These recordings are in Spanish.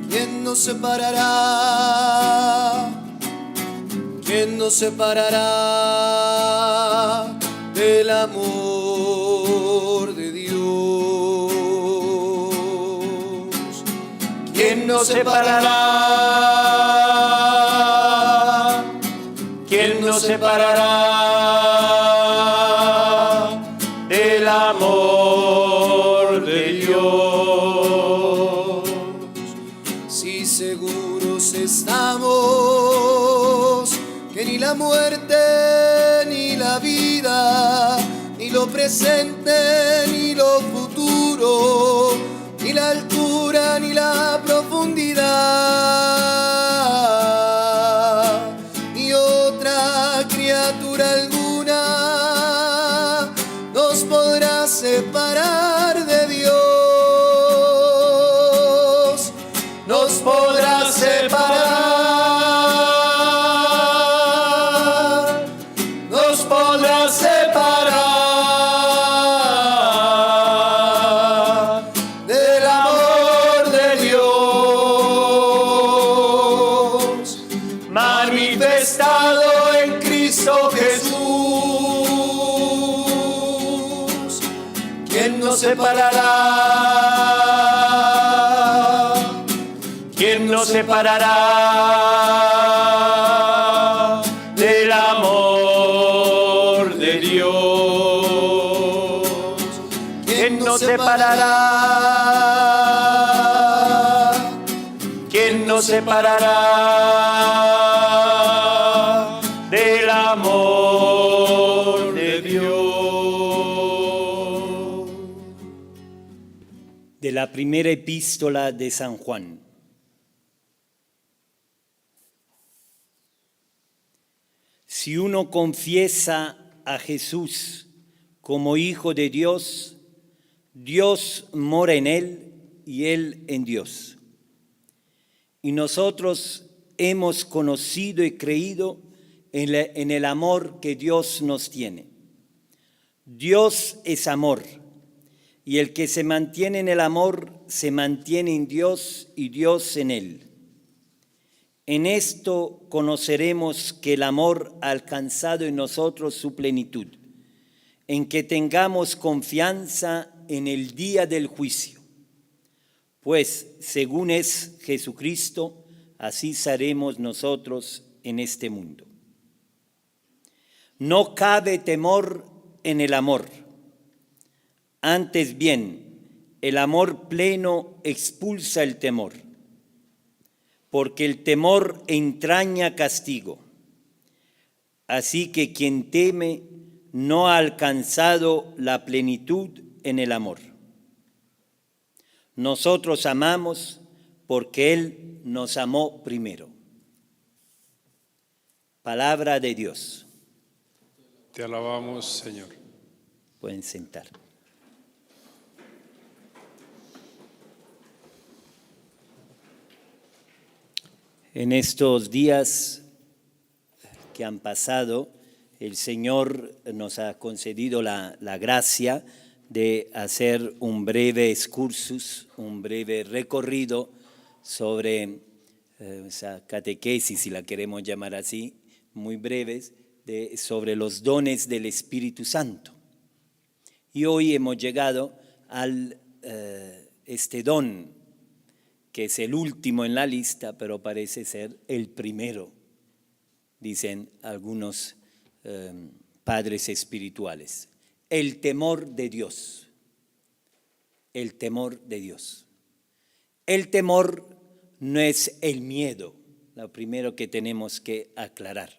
¿Quién nos separará? ¿Quién nos separará del amor de Dios? ¿Quién nos separará? ¿Quién nos separará del amor de Dios? Si seguros estamos que ni la muerte, ni la vida, ni lo presente, ni lo futuro, ni la altura, ni la profundidad, ni otra criatura alguna nos podrá separar de Dios, nos podrá separar. Separará. ¿Quién nos separará del amor de Dios? ¿Quién nos separará? ¿Quién nos separará del amor de Dios? De la primera epístola de San Juan. Si uno confiesa a Jesús como Hijo de Dios, Dios mora en él y él en Dios. Y nosotros hemos conocido y creído en el amor que Dios nos tiene. Dios es amor. Y el que se mantiene en el amor, se mantiene en Dios y Dios en él. En esto conoceremos que el amor ha alcanzado en nosotros su plenitud, en que tengamos confianza en el día del juicio. Pues, según es Jesucristo, así seremos nosotros en este mundo. No cabe temor en el amor. Antes bien, el amor pleno expulsa el temor, porque el temor entraña castigo. Así que quien teme no ha alcanzado la plenitud en el amor. Nosotros amamos porque Él nos amó primero. Palabra de Dios. Te alabamos, Señor. Pueden sentar. En estos días que han pasado, el Señor nos ha concedido la gracia de hacer un breve excursus, un breve recorrido sobre esa catequesis, si la queremos llamar así, muy breves, sobre los dones del Espíritu Santo. Y hoy hemos llegado al este don, que es el último en la lista, pero parece ser el primero, dicen algunos padres espirituales. El temor de Dios. El temor de Dios. El temor no es el miedo, lo primero que tenemos que aclarar.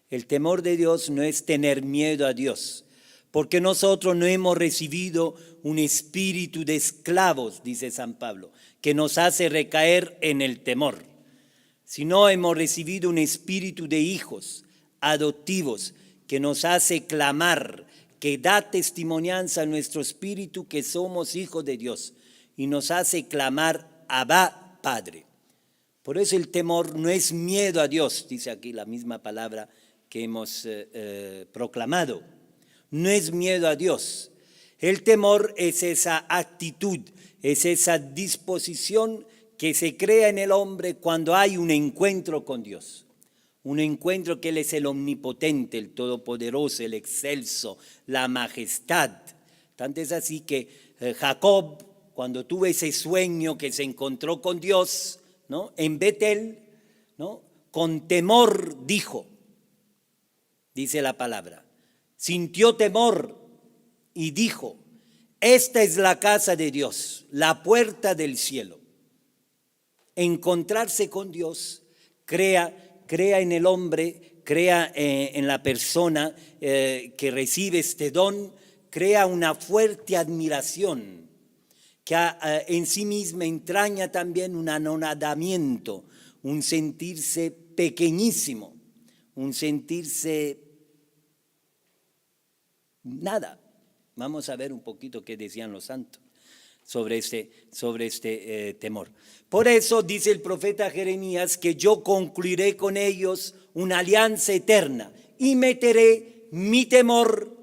El temor de Dios no es tener miedo a Dios, porque nosotros no hemos recibido un espíritu de esclavos, dice San Pablo, que nos hace recaer en el temor, sino hemos recibido un espíritu de hijos adoptivos que nos hace clamar, que da testimonianza a nuestro espíritu que somos hijos de Dios y nos hace clamar, Abba, Padre. Por eso el temor no es miedo a Dios, dice aquí la misma palabra que hemos proclamado. No es miedo a Dios. El temor es esa actitud, es esa disposición que se crea en el hombre cuando hay un encuentro con Dios. Un encuentro que Él es el omnipotente, el todopoderoso, el excelso, la majestad. Tanto es así que Jacob, cuando tuvo ese sueño que se encontró con Dios, ¿no?, en Betel, ¿no?, con temor dijo, dice la palabra, sintió temor y dijo, esta es la casa de Dios, la puerta del cielo. Encontrarse con Dios crea en el hombre, crea en la persona que recibe este don, crea una fuerte admiración que en sí misma entraña también un anonadamiento, un sentirse pequeñísimo, un sentirse nada. Vamos a ver un poquito qué decían los santos sobre este temor. Por eso dice el profeta Jeremías que yo concluiré con ellos una alianza eterna y meteré mi temor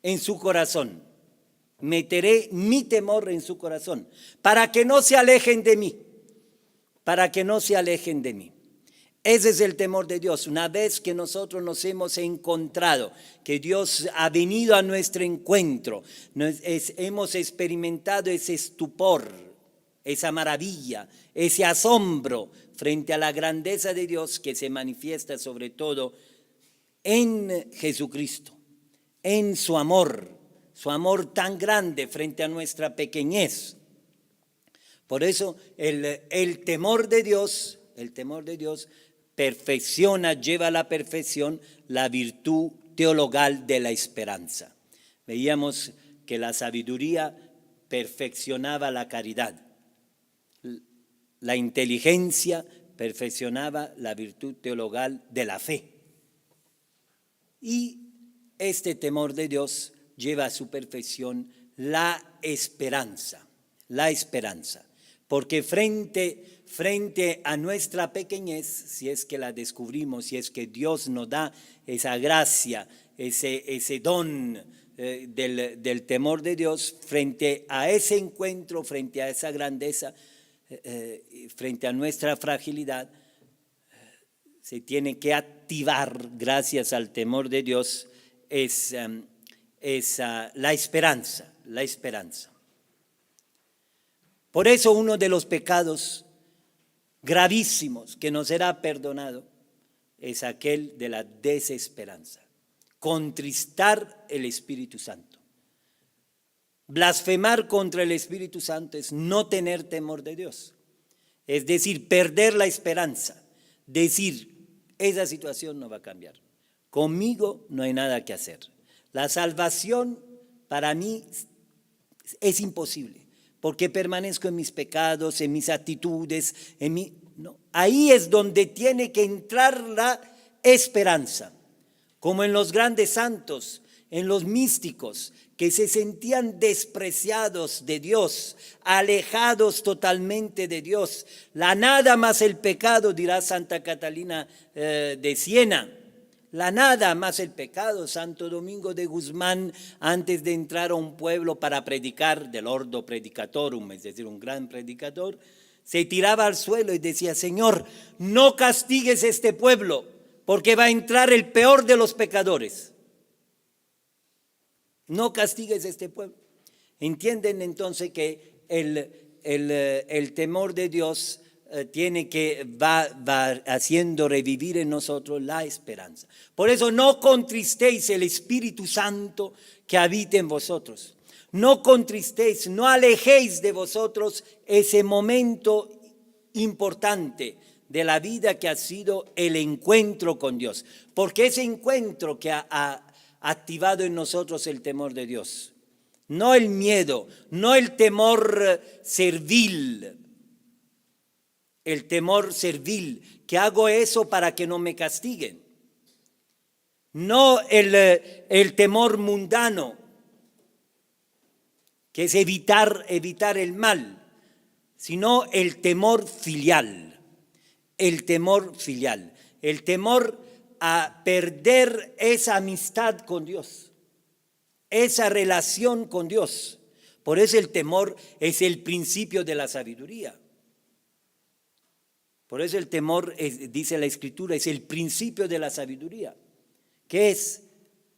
en su corazón. Meteré mi temor en su corazón para que no se alejen de mí, para que no se alejen de mí. Ese es el temor de Dios. Una vez que nosotros nos hemos encontrado, que Dios ha venido a nuestro encuentro, hemos experimentado ese estupor, esa maravilla, ese asombro frente a la grandeza de Dios que se manifiesta sobre todo en Jesucristo, en su amor tan grande frente a nuestra pequeñez. Por eso el temor de Dios perfecciona, lleva a la perfección la virtud teologal de la esperanza. Veíamos que la sabiduría perfeccionaba la caridad, la inteligencia perfeccionaba la virtud teologal de la fe. Y este temor de Dios lleva a su perfección la esperanza, porque frente a nuestra pequeñez, si es que la descubrimos, si es que Dios nos da esa gracia, ese don del temor de Dios, frente a ese encuentro, frente a esa grandeza, frente a nuestra fragilidad, se tiene que activar, gracias al temor de Dios, la esperanza. Por eso uno de los pecados gravísimos que nos será perdonado es aquel de la desesperanza, contristar el Espíritu Santo. Blasfemar contra el Espíritu Santo es no tener temor de Dios, es decir, perder la esperanza, decir, esa situación no va a cambiar, conmigo no hay nada que hacer. La salvación para mí es imposible, porque permanezco en mis pecados, en mis actitudes, no. Ahí es donde tiene que entrar la esperanza, como en los grandes santos, en los místicos, que se sentían despreciados de Dios, alejados totalmente de Dios. La nada más el pecado, dirá Santa Catalina de Siena. La nada más el pecado. Santo Domingo de Guzmán, antes de entrar a un pueblo para predicar, del ordo predicatorum, es decir, un gran predicador, se tiraba al suelo y decía, Señor, no castigues este pueblo, porque va a entrar el peor de los pecadores. No castigues este pueblo. Entienden entonces que el temor de Dios va haciendo revivir en nosotros la esperanza. Por eso no contristéis el Espíritu Santo que habita en vosotros. No contristéis, no alejéis de vosotros ese momento importante de la vida que ha sido el encuentro con Dios. Porque ese encuentro que ha activado en nosotros el temor de Dios, no el miedo, no el temor servil, que hago eso para que no me castiguen, no el temor mundano, que es evitar el mal, sino el temor filial, el temor a perder esa amistad con Dios, esa relación con Dios. Por eso el temor es el principio de la sabiduría. Por eso el temor, dice la Escritura, es el principio de la sabiduría. ¿Qué es?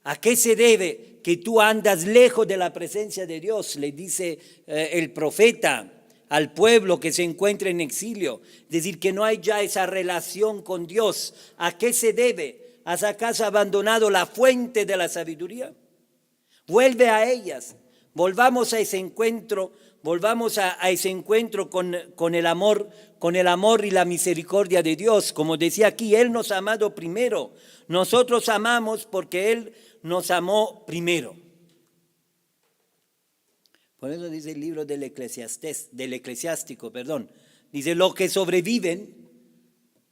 ¿A qué se debe que tú andas lejos de la presencia de Dios? Le dice el profeta al pueblo que se encuentra en exilio. Es decir, que no hay ya esa relación con Dios. ¿A qué se debe? ¿Has acaso abandonado la fuente de la sabiduría? Vuelve a ellas. Volvamos a ese encuentro. Volvamos a ese encuentro con el amor y la misericordia de Dios. Como decía aquí, Él nos ha amado primero. Nosotros amamos porque Él nos amó primero. Por eso dice el libro del Eclesiástico, dice, los que sobreviven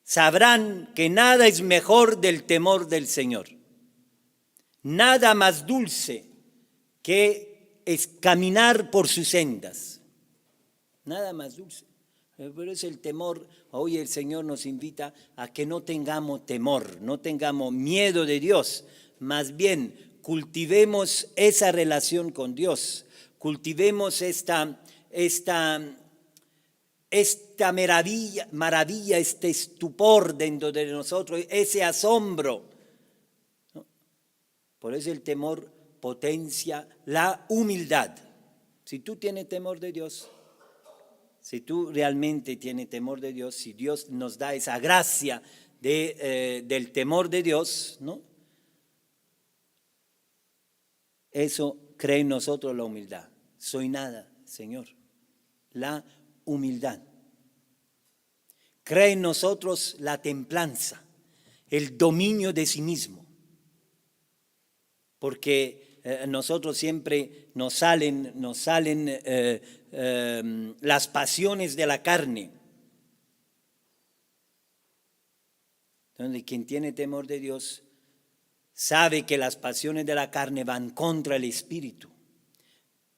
sabrán que nada es mejor del temor del Señor. Nada más dulce que es caminar por sus sendas. Nada más dulce. Por eso el temor, hoy el Señor nos invita a que no tengamos temor, no tengamos miedo de Dios. Más bien, cultivemos esa relación con Dios. Cultivemos esta maravilla, este estupor dentro de nosotros, ese asombro. Por eso el temor potencia la humildad. Si tú tienes temor de Dios, si tú realmente tienes temor de Dios, si Dios nos da esa gracia del temor de Dios, ¿no? Eso crea en nosotros la humildad. Soy nada, Señor. La humildad. Crea en nosotros la templanza, el dominio de sí mismo. Porque nosotros siempre nos salen las pasiones de la carne. Entonces, quien tiene temor de Dios sabe que las pasiones de la carne van contra el espíritu.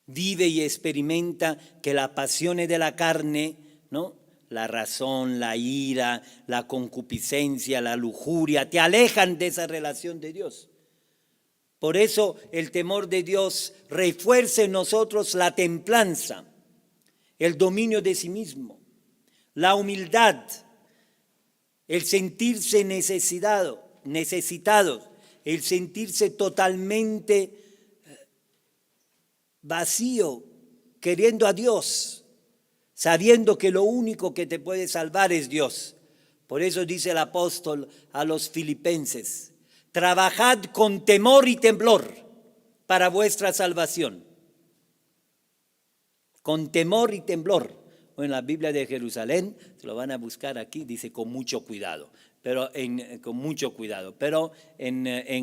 Vive y experimenta que las pasiones de la carne, ¿no? La razón, la ira, la concupiscencia, la lujuria, te alejan de esa relación de Dios. Por eso el temor de Dios refuerza en nosotros la templanza, el dominio de sí mismo, la humildad, el sentirse necesitados, el sentirse totalmente vacío, queriendo a Dios, sabiendo que lo único que te puede salvar es Dios. Por eso dice el apóstol a los filipenses, trabajad con temor y temblor para vuestra salvación. Con temor y temblor. En la Biblia de Jerusalén, se lo van a buscar aquí, dice con mucho cuidado. Pero en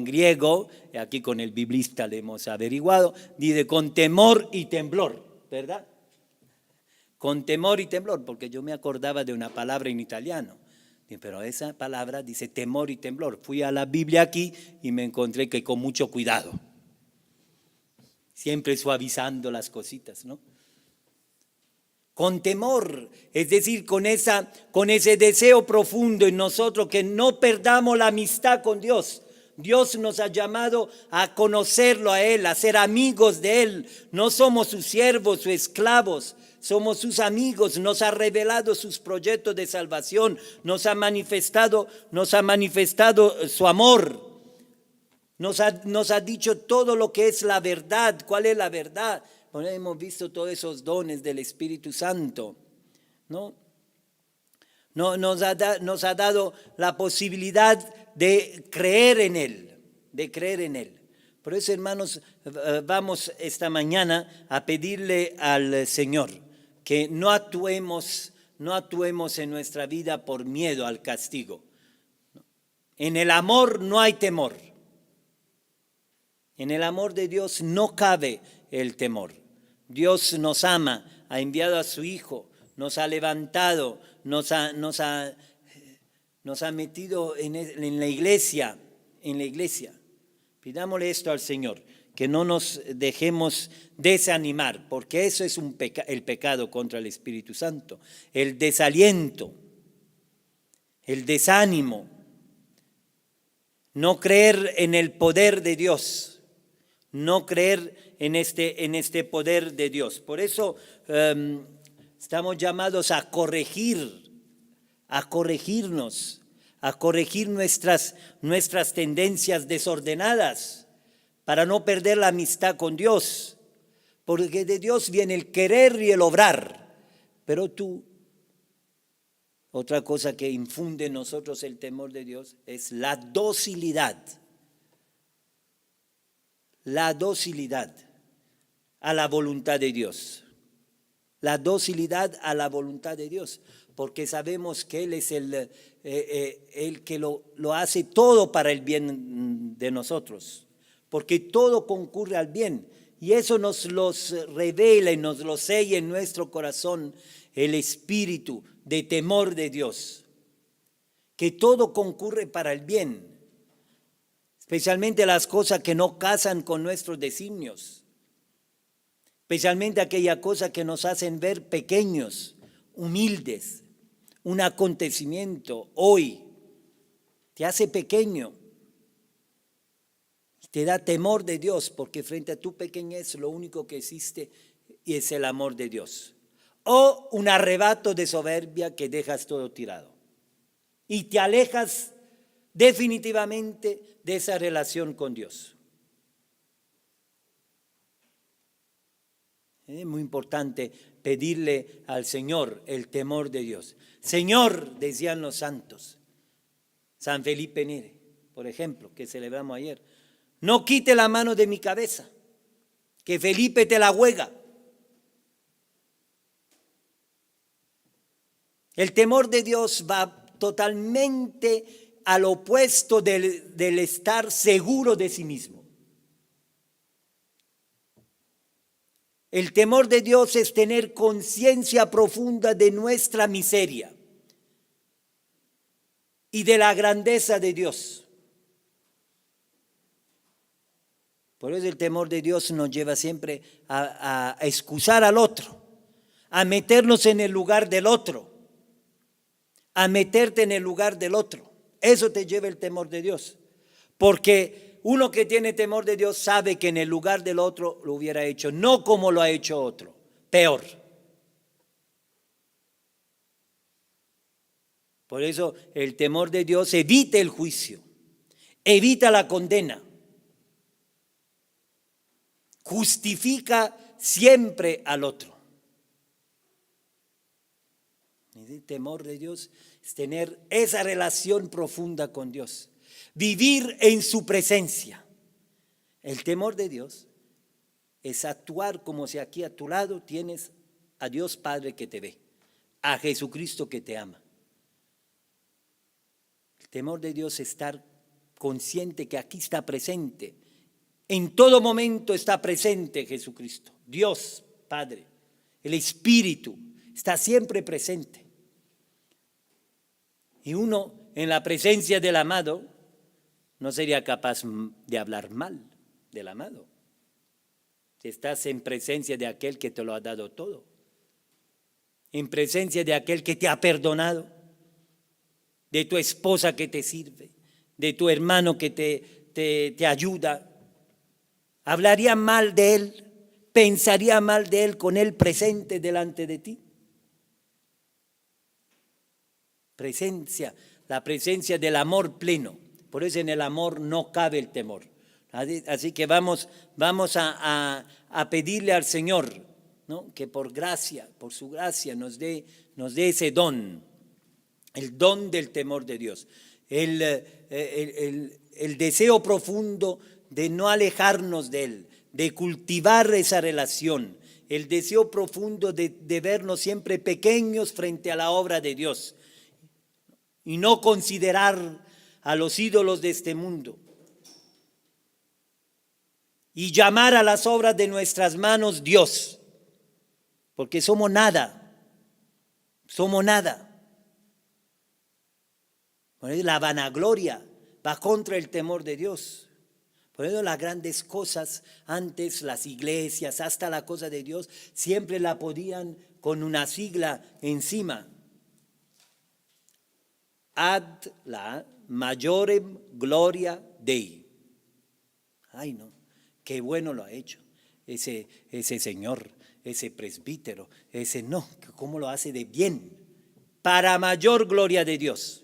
griego, aquí con el biblista le hemos averiguado, dice con temor y temblor, ¿verdad? Con temor y temblor, porque yo me acordaba de una palabra en italiano. Pero esa palabra dice temor y temblor. Fui a la Biblia aquí y me encontré que con mucho cuidado. Siempre suavizando las cositas, ¿no? Con temor, es decir, con ese deseo profundo en nosotros que no perdamos la amistad con Dios. Dios nos ha llamado a conocerlo a Él, a ser amigos de Él. No somos sus siervos o esclavos. Somos sus amigos, nos ha revelado sus proyectos de salvación, nos ha manifestado su amor, nos ha dicho todo lo que es la verdad, cuál es la verdad. Bueno, hemos visto todos esos dones del Espíritu Santo, ¿no? Nos ha dado la posibilidad de creer en Él, Por eso, hermanos, vamos esta mañana a pedirle al Señor que no actuemos en nuestra vida por miedo al castigo. En el amor no hay temor. En el amor de Dios no cabe el temor. Dios nos ama, ha enviado a su Hijo, nos ha levantado, nos ha metido en la iglesia. Pidámosle esto al Señor, que no nos dejemos desanimar, porque eso es el pecado contra el Espíritu Santo, el desaliento, el desánimo, no creer en el poder de Dios, no creer en este poder de Dios. Por eso estamos llamados a corregir a corregirnos, a corregir nuestras tendencias desordenadas para no perder la amistad con Dios. Porque de Dios viene el querer y el obrar. Pero otra cosa que infunde en nosotros el temor de Dios es la docilidad. La docilidad a la voluntad de Dios. La docilidad a la voluntad de Dios. Porque sabemos que Él es el que lo hace todo para el bien de nosotros. Porque todo concurre al bien. Y eso nos los revela y nos lo sella en nuestro corazón el espíritu de temor de Dios. Que todo concurre para el bien. Especialmente las cosas que no casan con nuestros designios. Especialmente aquellas cosas que nos hacen ver pequeños, humildes. Un acontecimiento hoy te hace pequeño. Te da temor de Dios, porque frente a tu pequeñez lo único que existe es el amor de Dios. O un arrebato de soberbia que dejas todo tirado. Y te alejas definitivamente de esa relación con Dios. Es muy importante pedirle al Señor el temor de Dios. Señor, decían los santos, San Felipe Neri, por ejemplo, que celebramos ayer, no quite la mano de mi cabeza, que Felipe te la juega. El temor de Dios va totalmente al opuesto del estar seguro de sí mismo. El temor de Dios es tener conciencia profunda de nuestra miseria y de la grandeza de Dios. Por eso el temor de Dios nos lleva siempre a excusar al otro, a meternos en el lugar del otro, a meterte en el lugar del otro. Eso te lleva el temor de Dios. Porque uno que tiene temor de Dios sabe que en el lugar del otro lo hubiera hecho, no como lo ha hecho otro, peor. Por eso el temor de Dios evita el juicio, evita la condena. Justifica siempre al otro. El temor de Dios es tener esa relación profunda con Dios, vivir en su presencia. El temor de Dios es actuar como si aquí a tu lado tienes a Dios Padre que te ve, a Jesucristo que te ama. El temor de Dios es estar consciente que aquí está presente. En todo momento está presente Jesucristo, Dios Padre, el Espíritu está siempre presente. Y uno en la presencia del amado no sería capaz de hablar mal del amado. Estás en presencia de aquel que te lo ha dado todo, en presencia de aquel que te ha perdonado, de tu esposa que te sirve, de tu hermano que te ayuda. ¿Hablaría mal de él? ¿Pensaría mal de él con él presente delante de ti? Presencia, la presencia del amor pleno. Por eso en el amor no cabe el temor. Así que vamos a pedirle al Señor, ¿no?, que por gracia, por su gracia nos dé ese don, el don del temor de Dios, el deseo profundo de no alejarnos de Él, de cultivar esa relación, el deseo profundo de vernos siempre pequeños frente a la obra de Dios y no considerar a los ídolos de este mundo y llamar a las obras de nuestras manos Dios, porque somos nada. Por eso la vanagloria va contra el temor de Dios. Por eso las grandes cosas, antes las iglesias, hasta la cosa de Dios, siempre la podían con una sigla encima. Ad la majorem gloria Dei. Ay, no, qué bueno lo ha hecho ese señor, ese presbítero, ese no, cómo lo hace de bien. para mayor gloria de Dios.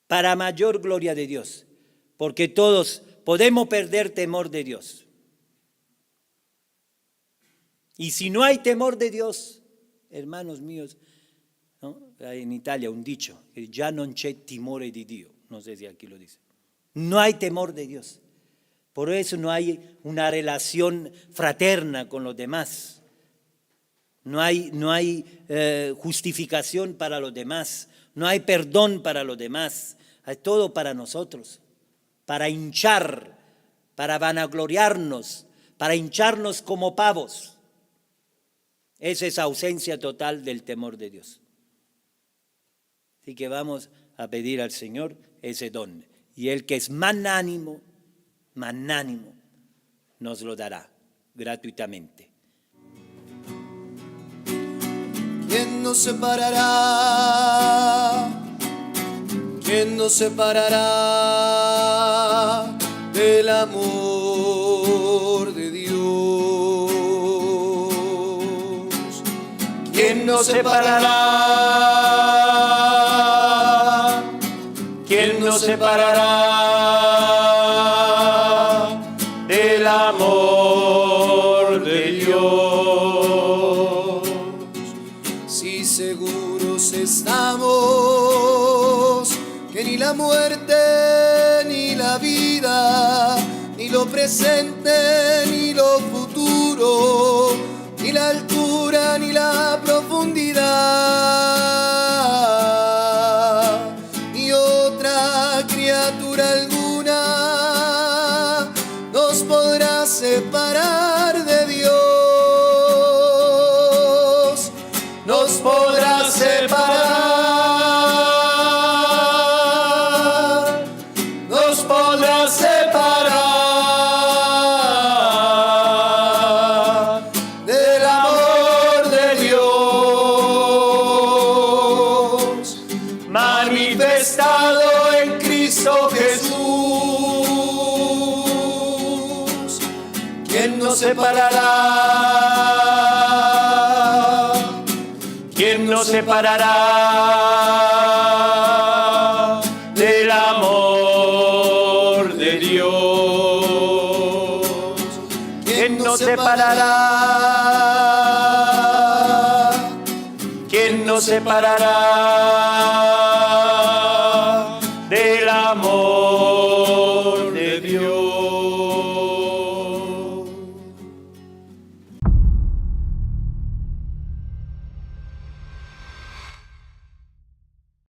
Para mayor gloria de Dios. Porque todos podemos perder temor de Dios. Y si no hay temor de Dios, hermanos míos, ¿no? Hay en Italia un dicho, que ya non c'è timore di Dio, no sé si aquí lo dice. No hay temor de Dios. Por eso no hay una relación fraterna con los demás. No hay justificación para los demás. No hay perdón para los demás. Hay todo para nosotros. Para hinchar, para vanagloriarnos, para hincharnos como pavos. Esa es ausencia total del temor de Dios. Así que vamos a pedir al Señor ese don. Y el que es magnánimo, nos lo dará gratuitamente. ¿Quién nos separará? ¿Quién nos separará del amor de Dios? ¿Quién nos separará? ¿Quién nos separará del amor de Dios? Si seguros estamos que ni la muerte, ni la vida, ni lo presente, ni lo futuro, ni la altura, ni la profundidad, ni otra criatura alguna nos podrá separar de Dios, nos podrá separar. Separará. ¿Quién nos separará del amor de Dios? ¿Quién nos separará? ¿Quién nos separará